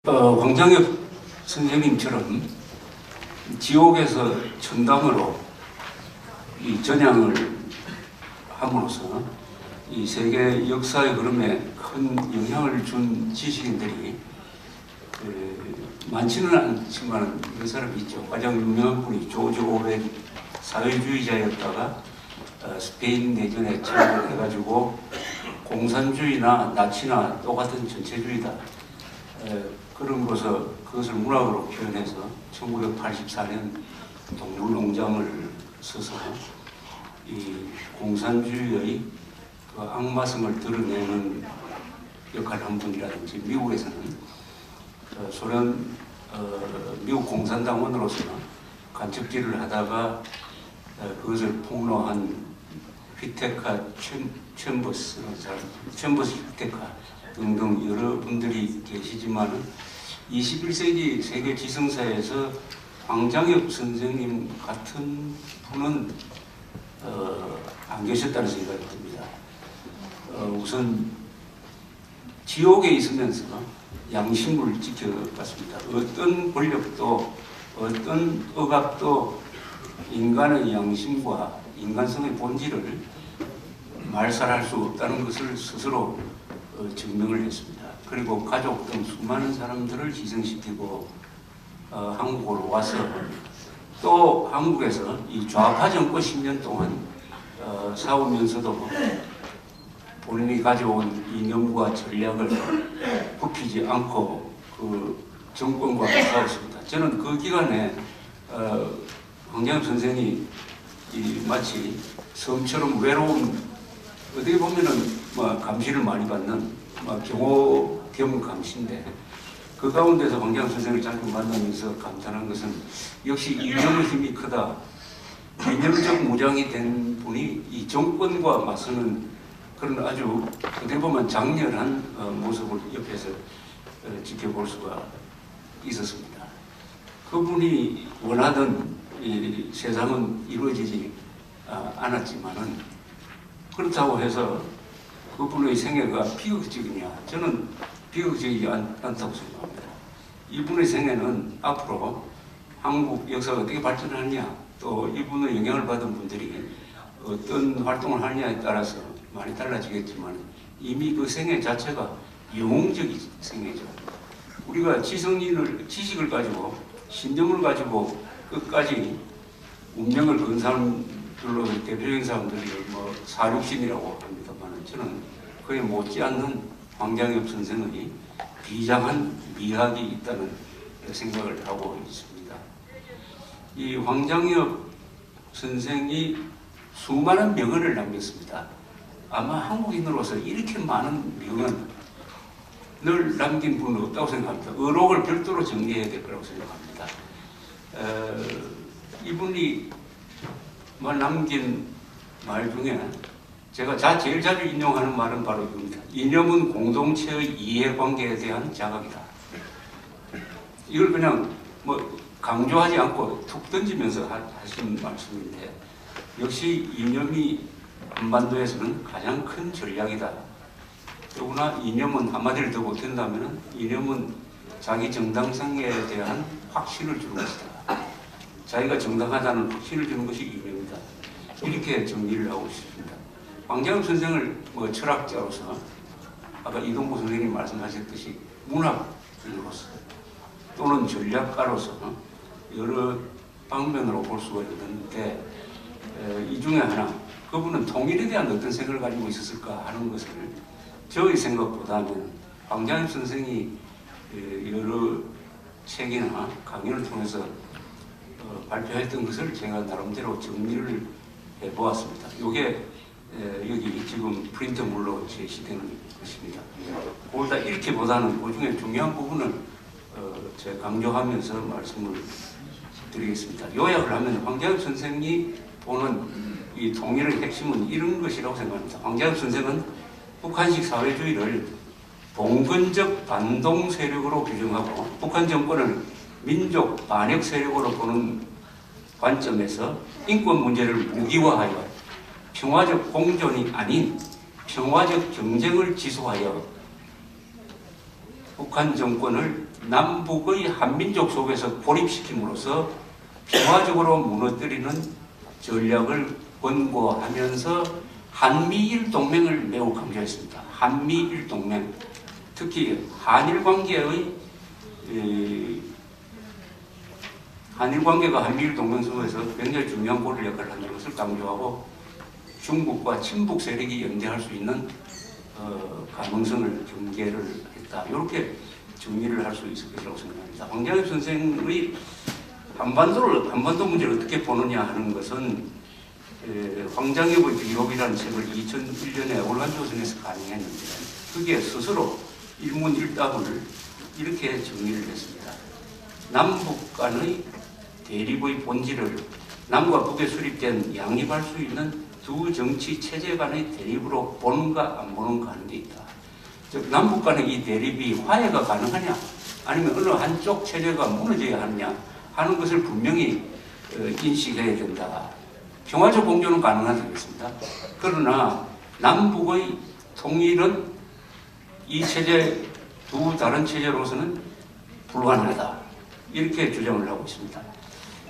황장엽 선생님처럼 지옥에서 천당으로 이 전향을 함으로써 이 세계 역사의 흐름에 큰 영향을 준 지식인들이 많지는 않지만 몇 사람 있죠. 가장 유명한 분이 조지 오웰, 사회주의자였다가 스페인 내전에 참여를 해가지고 공산주의나 나치나 똑같은 전체주의다, 그럼으로써 그것을 문학으로 표현해서 1984년 동물농장을 써서 이 공산주의의 그 악마성을 드러내는 역할을 한 분이라든지, 미국에서는 소련 미국 공산당원으로서 간척질을 하다가 그것을 폭로한 휘테카 챔버스 휘테카 등등 여러 분들이 계시지만 21세기 세계 지성사에서 황장엽 선생님 같은 분은 안 계셨다는 생각이 듭니다. 우선 지옥에 있으면서 양심을 지켜갔습니다. 어떤 권력도 어떤 억압도 인간의 양심과 인간성의 본질을 말살할 수 없다는 것을 스스로 증명을 했습니다. 그리고 가족 등 수많은 사람들을 희생시키고 한국으로 와서 또 한국에서 이 좌파 정권 10년 동안 싸우면서도 본인이 가져온 이념과 전략을 굽히지 않고 그 정권과 싸웠습니다. 저는 그 기간에 황장엽 선생이 마치 섬처럼 외로운, 어떻게 보면은 감시를 많이 받는 경호 겸 감시인데, 그 가운데서 황장엽 선생을 자주 만나면서 감탄한 것은 역시 이념의 힘이 크다. 이념적 무장이 된 분이 이 정권과 맞서는 그런 아주 어떻게 보면 장렬한 모습을 옆에서 지켜볼 수가 있었습니다. 그분이 원하던 이 세상은 이루어지지 않았지만은, 그렇다고 해서 그분의 생애가 비극적이냐? 저는 비극적이지 않다고 생각합니다. 이분의 생애는 앞으로 한국 역사가 어떻게 발전하느냐, 또 이분의 영향을 받은 분들이 어떤 활동을 하느냐에 따라서 많이 달라지겠지만, 이미 그 생애 자체가 영웅적인 생애죠. 우리가 지식을 가지고 신념을 가지고 끝까지 운명을 건 사람들로 대표적인 사람들이 사륙신이라고 합니다만, 저는 그에 못지않는 황장엽 선생의 비장한 미학이 있다는 생각을 하고 있습니다. 이 황장엽 선생이 수많은 명언을 남겼습니다. 아마 한국인으로서 이렇게 많은 명언을 남긴 분은 없다고 생각합니다. 의록을 별도로 정리해야 될 거라고 생각합니다. 이분이 남긴 말 중에 제가 제일 자주 인용하는 말은 바로 이겁니다. 이념은 공동체의 이해관계에 대한 자각이다. 이걸 그냥 강조하지 않고 툭 던지면서 하신 말씀인데, 역시 이념이 한반도에서는 가장 큰 전략이다. 더구나 이념은 한마디를 더 못한다면 이념은 자기 정당성에 대한 확신을 주는 것이다. 자기가 정당하다는 확신을 주는 것이 이념이다. 이렇게 정리를 하고 싶습니다. 황장엽 선생을 철학자로서 아까 이동구 선생님이 말씀하셨듯이 문학인으로서 또는 전략가로서 여러 방면으로 볼 수가 있는데, 이 중에 하나, 그분은 통일에 대한 어떤 생각을 가지고 있었을까 하는 것을 저의 생각보다는 황장엽 선생이 여러 책이나 강연을 통해서 발표했던 것을 제가 나름대로 정리를 해보았습니다. 이게 여기 지금 프린터물로 제시되는 것입니다. 그걸 다 읽기보다는 그 중에 중요한 부분을 제가 강조하면서 말씀을 드리겠습니다. 요약을 하면 황장엽 선생이 보는 이 통일의 핵심은 이런 것이라고 생각합니다. 황장엽 선생은 북한식 사회주의를 봉건적 반동 세력으로 규정하고 북한 정권을 민족 반역 세력으로 보는 관점에서 인권 문제를 무기화하여 평화적 공존이 아닌 평화적 경쟁을 지속하여 북한 정권을 남북의 한민족 속에서 고립시킴으로써 평화적으로 무너뜨리는 전략을 권고하면서 한미일 동맹을 매우 강조했습니다. 한미일 동맹, 특히 한일 관계가 한미일 동맹 속에서 굉장히 중요한 고리 역할을 한다는 것을 강조하고 중국과 친북 세력이 연대할 수 있는 가능성을 경계를 했다. 이렇게 정리를 할 수 있을 것이라고 생각합니다. 황장엽 선생의 한반도 문제를 어떻게 보느냐 하는 것은 황장엽의 기록이라는 책을 2001년에 월간조선에서 간행했는데 그게 스스로 일문일답을 이렇게 정리를 했습니다. 남북 간의 대립의 본질을 남과 북에 수립된 양립할 수 있는 두 정치 체제 간의 대립으로 보는가 안 보는가 하는 데 있다. 즉 남북 간의 이 대립이 화해가 가능하냐 아니면 어느 한쪽 체제가 무너져야 하느냐 하는 것을 분명히 인식해야 된다. 평화적 공존은 가능하겠습니다. 그러나 남북의 통일은 이 체제 두 다른 체제로서는 불가능하다. 이렇게 주장을 하고 있습니다.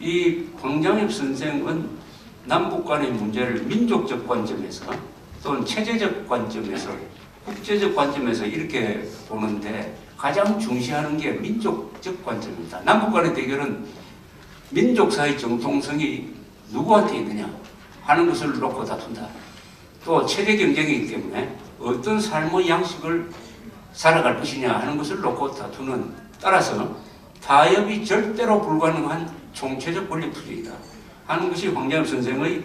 이 황장엽 선생은 남북 간의 문제를 민족적 관점에서 또는 체제적 관점에서 국제적 관점에서 이렇게 보는데 가장 중시하는 게 민족적 관점입니다. 남북 간의 대결은 민족사의 정통성이 누구한테 있느냐 하는 것을 놓고 다툰다. 또 체제 경쟁이기 때문에 어떤 삶의 양식을 살아갈 것이냐 하는 것을 놓고 다투는 따라서 타협이 절대로 불가능한 총체적 권력 투쟁이다 하는 것이 황장엽 선생의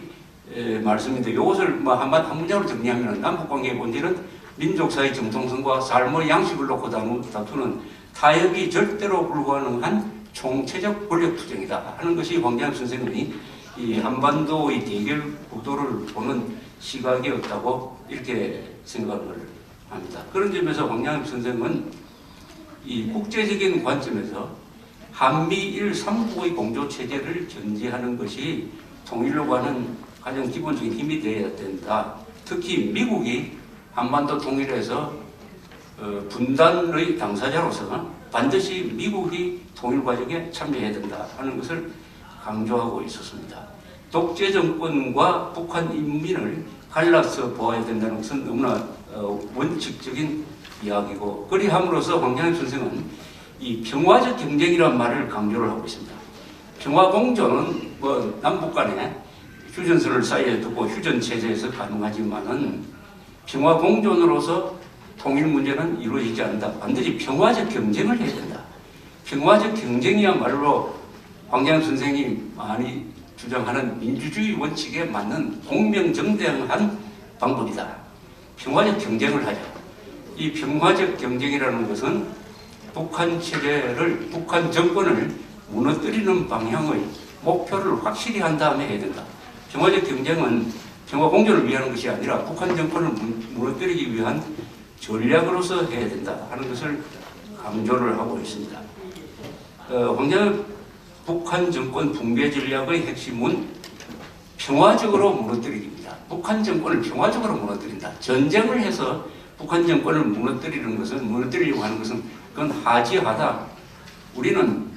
말씀인데 이것을 한 문장으로 정리하면 남북관계의 본질은 민족사의 정통성과 삶의 양식을 놓고 다투는 타협이 절대로 불가능한 총체적 권력 투쟁이다 하는 것이 황장엽 선생의 이 한반도의 대결 구도를 보는 시각이었다고 이렇게 생각을 합니다. 그런 점에서 황장엽 선생은 이 국제적인 관점에서 한미일 삼국의 공조체제를 견지하는 것이 통일로 가는 가장 기본적인 힘이 되어야 된다. 특히 미국이 한반도 통일에서 분단의 당사자로서 반드시 미국이 통일 과정에 참여해야 된다 하는 것을 강조하고 있었습니다. 독재 정권과 북한 인민을 갈라서 보아야 된다는 것은 너무나 원칙적인 이야기고 그리함으로써 황장엽 선생은 이 평화적 경쟁이라는 말을 강조를 하고 있습니다. 평화공존은 남북 간에 휴전선을 사이에 두고 휴전 체제에서 가능하지만은 평화공존으로서 통일 문제는 이루어지지 않는다. 반드시 평화적 경쟁을 해야 된다. 평화적 경쟁이야말로 황장엽 선생이 많이 주장하는 민주주의 원칙에 맞는 공명정대한 방법이다. 평화적 경쟁을 하자. 이 평화적 경쟁이라는 것은 북한 체제를, 북한 정권을 무너뜨리는 방향의 목표를 확실히 한 다음에 해야 된다. 평화적 경쟁은 평화 공존을 위한 것이 아니라 북한 정권을 무너뜨리기 위한 전략으로서 해야 된다 하는 것을 강조를 하고 있습니다. 황장엽 북한 정권 붕괴 전략의 핵심은 평화적으로 무너뜨리기입니다. 북한 정권을 평화적으로 무너뜨린다. 전쟁을 해서 북한 정권을 무너뜨리려고 하는 것은 그건 하지하다. 우리는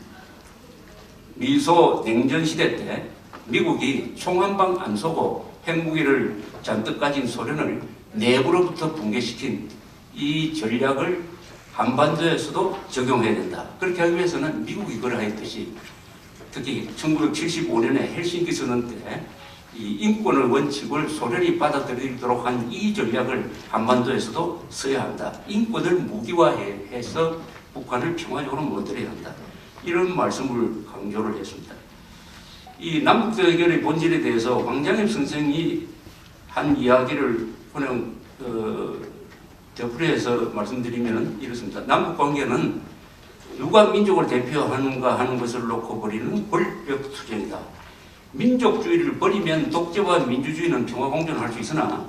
미소 냉전 시대 때 미국이 총 한 방 안 쏘고 핵무기를 잔뜩 가진 소련을 내부로부터 붕괴시킨 이 전략을 한반도에서도 적용해야 된다. 그렇게 하기 위해서는 미국이 그러했듯이 특히 1975년에 헬싱키 선언 때 이 인권의 원칙을 소련이 받아들이도록 한 이 전략을 한반도에서도 써야 한다. 인권을 무기화해서 북한을 평화적으로 무너뜨려야 한다. 이런 말씀을 강조를 했습니다. 이 남북 대결의 본질에 대해서 황장엽 선생이 한 이야기를 그냥 되풀이해서 말씀드리면 이렇습니다. 남북 관계는 누가 민족을 대표하는가 하는 것을 놓고 벌이는 권력 투쟁이다. 민족주의를 버리면 독재와 민주주의는 평화공존할 수 있으나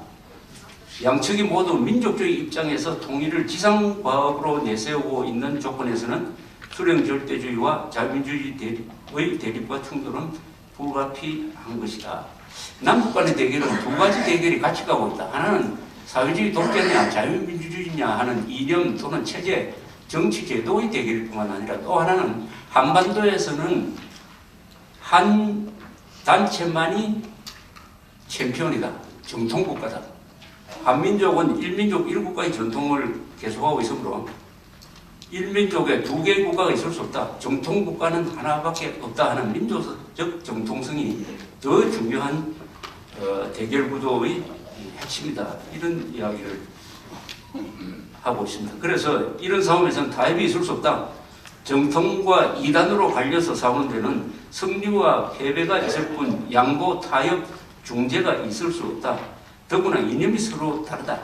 양측이 모두 민족주의 입장에서 통일을 지상과업으로 내세우고 있는 조건에서는 수령 절대주의와 자유민주주의의 대립과 충돌은 불가피한 것이다. 남북 간의 대결은 두 가지 대결이 같이 가고 있다. 하나는 사회주의 독재냐 자유민주주의냐 하는 이념 또는 체제 정치 제도의 대결일 뿐만 아니라 또 하나는 한반도에서는 한 단체만이 챔피언이다. 정통국가다. 한민족은 일민족 1국가의 전통을 계속하고 있으므로 일민족에 두 개의 국가가 있을 수 없다. 정통국가는 하나밖에 없다 하는 민족적 정통성이 더 중요한 대결구도의 핵심이다. 이런 이야기를 하고 있습니다. 그래서 이런 싸움에서는 타협이 있을 수 없다. 정통과 이단으로 갈려서 싸우는 데는 승리와 패배가 있을 뿐 양보, 타협, 중재가 있을 수 없다. 더구나 이념이 서로 다르다.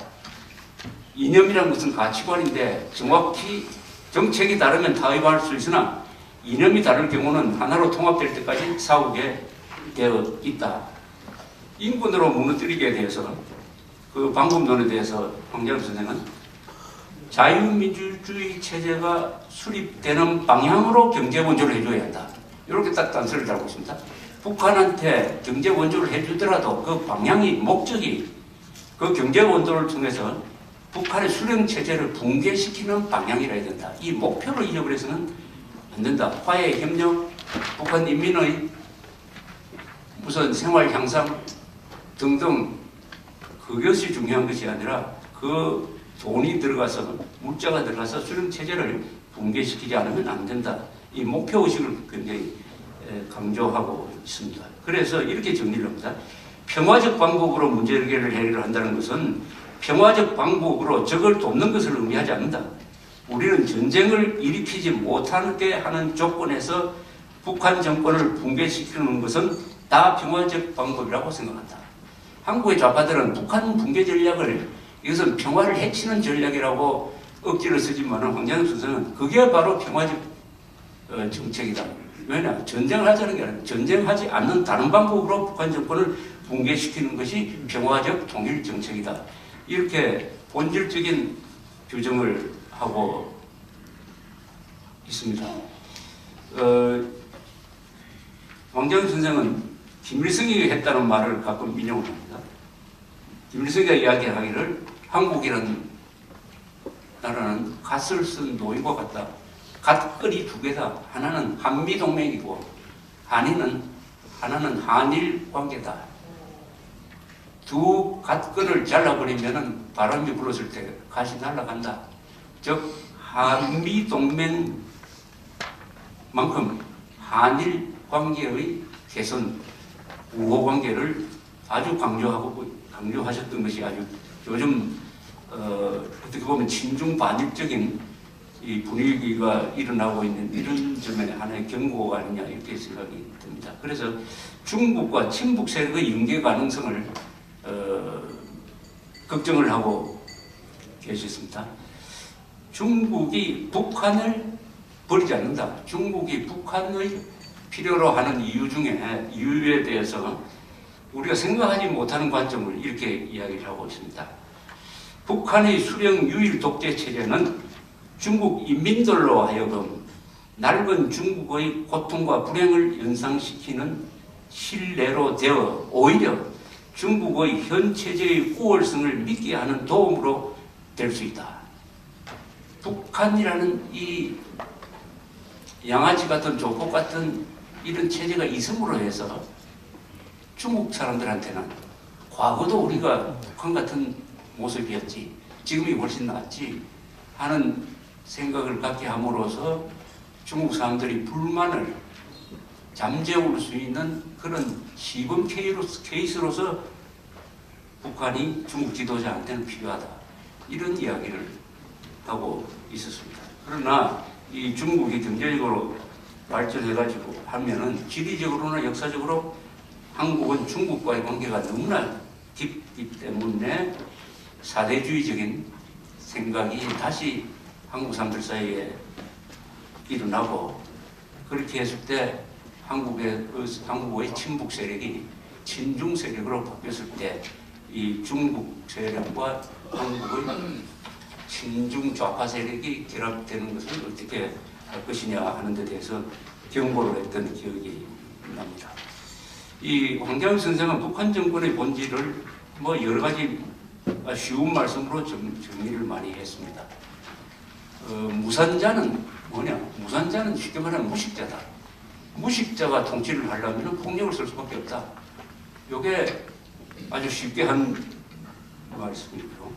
이념이란 것은 가치관인데 정확히 정책이 다르면 타협할 수 있으나 이념이 다를 경우는 하나로 통합될 때까지 싸우게 되어 있다. 인권으로 무너뜨리게 대해서 그 방법론에 대해서 황교안 선생은 자유민주주의 체제가 수립되는 방향으로 경제 원조를 해줘야 한다. 이렇게 딱 단서를 달고 있습니다. 북한한테 경제 원조를 해주더라도 그 방향이 목적이 그 경제 원조를 통해서 북한의 수령 체제를 붕괴시키는 방향이라야 된다. 이 목표를 잊어버려서는 안 된다. 화해, 협력, 북한 인민의 무슨 생활 향상 등등 그것이 중요한 것이 아니라 그 돈이 들어가서 물자가 들어가서 수령 체제를 붕괴시키지 않으면 안 된다. 이 목표 의식을 굉장히 강조하고 있습니다. 그래서 이렇게 정리를 합니다. 평화적 방법으로 문제 해결을 한다는 것은 평화적 방법으로 적을 돕는 것을 의미하지 않는다. 우리는 전쟁을 일으키지 못하게 하는 조건에서 북한 정권을 붕괴시키는 것은 다 평화적 방법이라고 생각한다. 한국의 좌파들은 북한 붕괴 전략을 이것은 평화를 해치는 전략이라고 억지를 쓰지만 황교안 선생은 그게 바로 평화적 정책이다. 왜냐? 전쟁을 하자는 게 아니라 전쟁하지 않는 다른 방법으로 북한 정권을 붕괴시키는 것이 평화적 통일 정책이다. 이렇게 본질적인 규정을 하고 있습니다. 황교안 선생은 김일성이 했다는 말을 가끔 인용을 합니다. 김일성이 이야기하기를 한국이라는 나라는 갓을 쓴 노인과 같다. 갓걸이 두 개다. 하나는 한미동맹이고 하나는 한일 관계다. 두 갓걸을 잘라버리면 바람이 불었을 때 갓이 날아간다. 즉 한미동맹만큼 한일 관계의 개선, 우호 관계를 아주 강조하셨던 것이 아주 요즘 어떻게 보면 친중 반일적인 이 분위기가 일어나고 있는 이런 점에 하나의 경고가 아니냐 이렇게 생각이 듭니다. 그래서 중국과 친북 세력의 연계 가능성을 걱정을 하고 계셨습니다. 중국이 북한을 버리지 않는다. 중국이 북한을 필요로 하는 이유에 대해서 우리가 생각하지 못하는 관점을 이렇게 이야기를 하고 있습니다. 북한의 수령 유일 독재 체제는 중국 인민들로 하여금 낡은 중국의 고통과 불행을 연상시키는 신뢰로 되어 오히려 중국의 현 체제의 우월성을 믿게 하는 도움으로 될 수 있다. 북한이라는 이 양아치 같은 조폭 같은 이런 체제가 있음으로 해서 중국 사람들한테는 과거도 우리가 북한 같은 모습이었지 지금이 훨씬 낫지 하는 생각을 갖게 함으로써 중국 사람들이 불만을 잠재울 수 있는 그런 시범 케이스로서 북한이 중국 지도자한테는 필요하다. 이런 이야기를 하고 있었습니다. 그러나 이 중국이 경제적으로 발전해가지고 하면은 지리적으로나 역사적으로 한국은 중국과의 관계가 너무나 깊기 때문에 사대주의적인 생각이 다시 한국 사람들 사이에 일어나고 그렇게 했을 때 한국의 친북 세력이 친중 세력으로 바뀌었을 때 이 중국 세력과 한국의 친중 좌파 세력이 결합되는 것을 어떻게 할 것이냐 하는 데 대해서 경고를 했던 기억이 납니다. 이 황교안 선생은 북한 정권의 본질을 여러 가지 쉬운 말씀으로 정리를 많이 했습니다. 무산자는 뭐냐? 무산자는 쉽게 말하면 무식자다. 무식자가 통치를 하려면 폭력을 쓸 수밖에 없다. 이게 아주 쉽게 한 말씀이고요.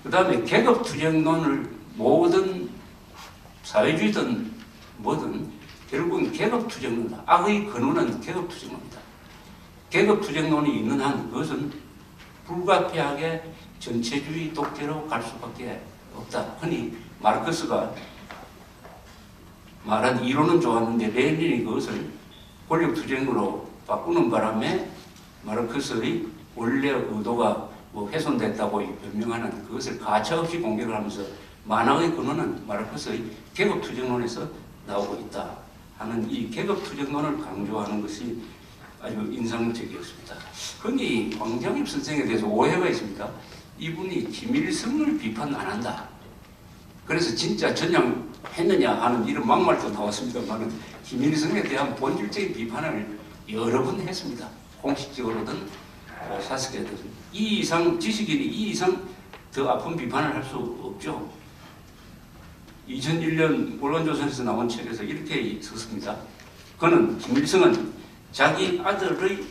그 다음에 계급투쟁론을 모든 사회주의든 뭐든 결국은 계급투쟁론이다. 악의 근원은 계급투쟁론이다. 계급투쟁론이 있는 한 그것은 불가피하게 전체주의 독재로 갈 수밖에 없다. 흔히 마르크스가 말한 이론은 좋았는데 레닌이 그것을 권력투쟁으로 바꾸는 바람에 마르크스의 원래 의도가 뭐 훼손됐다고 변명하는 그것을 가차없이 공격을 하면서 만왕의 근원은 마르크스의 계급투쟁론에서 나오고 있다 하는 이 계급투쟁론을 강조하는 것이 아주 인상적이었습니다. 그런데 황장엽 선생에 대해서 오해가 있습니다. 이분이 김일성을 비판 안 한다. 그래서 진짜 전향했느냐 하는 이런 막말도 나왔습니다만 김일성에 대한 본질적인 비판을 여러 번 했습니다. 공식적으로든 사석에든. 이 이상 지식인이 이 이상 더 아픈 비판을 할 수 없죠. 2001년 월간조선에서 나온 책에서 이렇게 썼습니다. 그는 김일성은 자기 아들의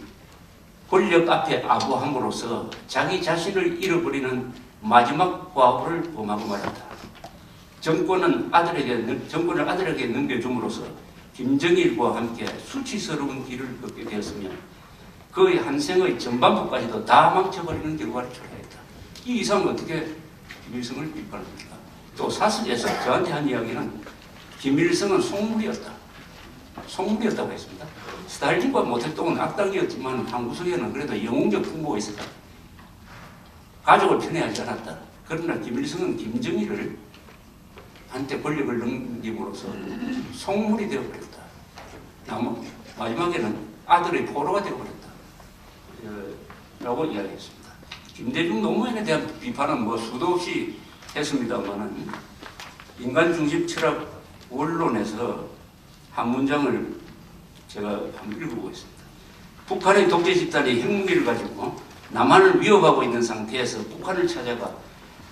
권력 앞에 아부함으로써 자기 자신을 잃어버리는 마지막 과오를 범하고 말았다. 정권을 아들에게 넘겨줌으로써 김정일과 함께 수치스러운 길을 걷게 되었으며 그의 한 생의 전반부까지도 다 망쳐버리는 결과를 초래했다. 이 이상은 어떻게 김일성을 비판합니까? 또 사설에서 저한테 한 이야기는 김일성은 속물이었다고 했습니다. 스탈린과 모택동은 악당이었지만 한 구석에는 그래도 영웅적 풍모가 있었다. 가족을 편애하지 않았다. 그러나 김일성은 김정일을 한때 권력을 넘김으로써 속물이 되어버렸다. 마지막에는 아들의 포로가 되어버렸다. 라고 이야기했습니다. 김대중 노무현에 대한 비판은 뭐 수도 없이 했습니다만은 인간중심 철학 원론에서 한 문장을 제가 한번 읽어보겠습니다. 북한의 독재 집단이 핵무기를 가지고 남한을 위협하고 있는 상태에서 북한을 찾아가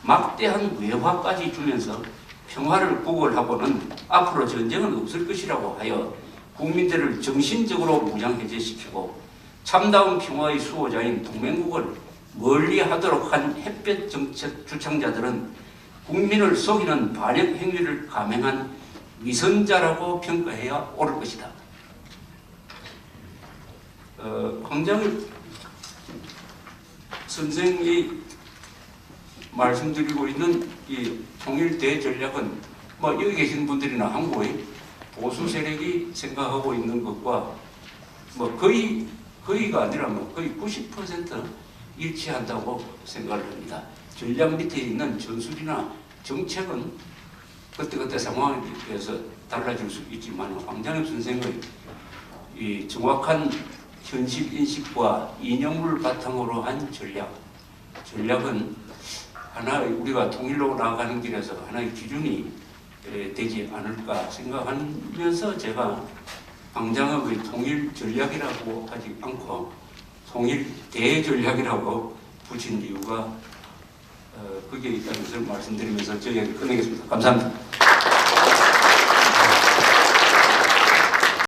막대한 외화까지 주면서 평화를 구걸하고는 앞으로 전쟁은 없을 것이라고 하여 국민들을 정신적으로 무장해제시키고 참다운 평화의 수호자인 동맹국을 멀리하도록 한 햇볕 정책 주창자들은 국민을 속이는 반역 행위를 감행한 위선자라고 평가해야 옳을 것이다. 황장엽 선생이 말씀드리고 있는 이 통일 대전략은 뭐 여기 계신 분들이나 한국의 보수 세력이 생각하고 있는 것과 뭐 거의가 아니라 뭐 거의 90% 일치한다고 생각을 합니다. 전략 밑에 있는 전술이나 정책은 그때그때 상황에 대해서 달라질 수 있지만 황장엽 선생의 이 정확한 현실 인식과 이념을 바탕으로 한 전략은 하나의 우리가 통일로 나아가는 길에서 하나의 기준이 되지 않을까 생각하면서 제가 황장엽의 통일 전략이라고 하지 않고 통일 대전략이라고 붙인 이유가 그게 있다는 것을 말씀드리면서 저 얘기를 끝내겠습니다. 감사합니다.